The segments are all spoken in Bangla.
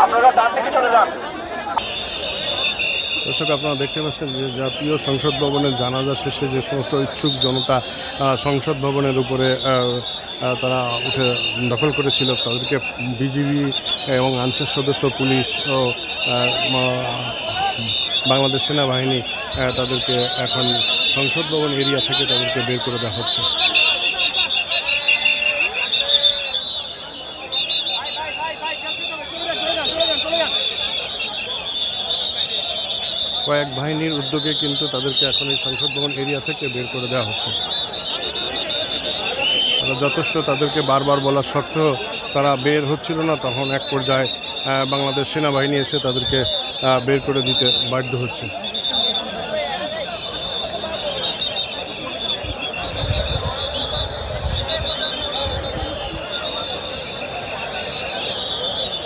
আপনারা ডান দিকে চলে যান। দর্শক, আপনারা দেখতে পাচ্ছেন যে জাতীয় সংসদ ভবনের জানাজা শেষে যে সমস্ত ইচ্ছুক জনতা সংসদ ভবনের উপরে তারা উঠে দখল করেছিল, তাদেরকে বিজিবি এবং আনসার সদস্য, পুলিশ ও বাংলাদেশ সেনাবাহিনী তাদেরকে এখন সংসদ ভবন এরিয়া থেকে তাদেরকে বের করে দেওয়া হচ্ছে। কয়েক বাহিনীর উদ্যোগে কিন্তু তাদেরকে এখন এই সংসদ ভবন এরিয়া থেকে বের করে দেওয়া হচ্ছে। যথেষ্ট তাদেরকে বারবার বলা সত্ত্বেও তারা বের হচ্ছিল না, তখন এক পর্যায়ে বাংলাদেশ সেনাবাহিনী এসে তাদেরকে বের করে দিতে বাধ্য হচ্ছে।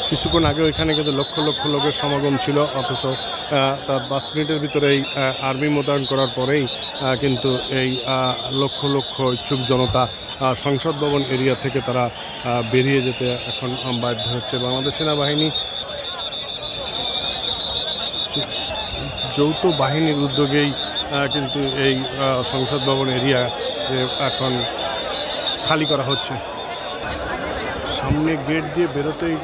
কিছুক্ষণ আগেও এখানে কিন্তু লক্ষ লক্ষ লোকের সমাগম ছিল, অথচ তার 5 মিনিটের ভিতরেই আর্মি মোতায়েন করার পরেই কিন্তু এই লক্ষ লক্ষ ইচ্ছুক জনতা সংসদ ভবন এরিয়া থেকে তারা বেরিয়ে যেতে এখন বাধ্য হচ্ছে। বাংলাদেশ সেনাবাহিনী যৌথ বাহিনীর উদ্যোগেই কিন্তু এই সংসদ ভবন এরিয়া এখন খালি করা হচ্ছে। সামনে গেট দিয়ে বেরোতেই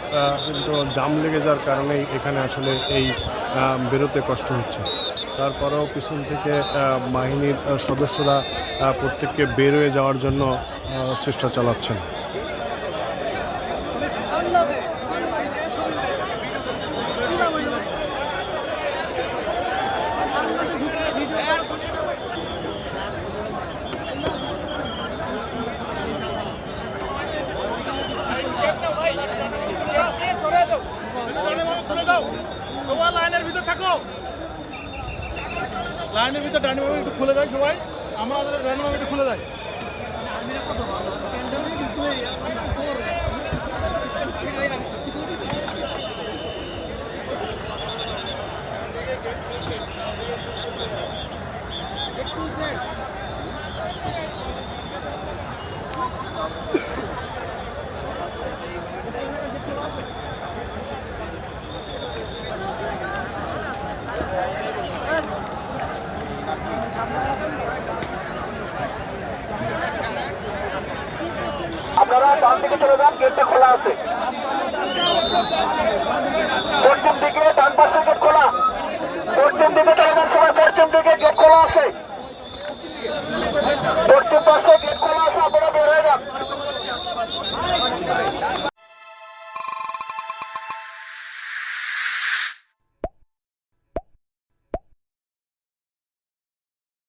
কিন্তু জাম লেগে যাওয়ার কারণেই এখানে আসলে এই বেরোতে কষ্ট হচ্ছে। তারপরেও পিছন থেকে বাহিনীর সদস্যরা প্রত্যেককে বের হয়ে যাওয়ার জন্য চেষ্টা চালাচ্ছেন। সবাই লাইনের ভিতর থাকো, লাইনের ভিতর ডাইনামো একটু খুলে যায়, সবাই আমাদের ডাইনামো একটু খুলে যায়। আপনারা ডান দিকে চলে যান, গেটটা খোলা আছে। পশ্চিম দিকে ডান পাশের গেট খোলা, পশ্চিম দিকে চলে যান সবাই, পশ্চিম দিকে গেট খোলা আছে, পশ্চিম পাশে গেট খোলা আছে, আপনারা বের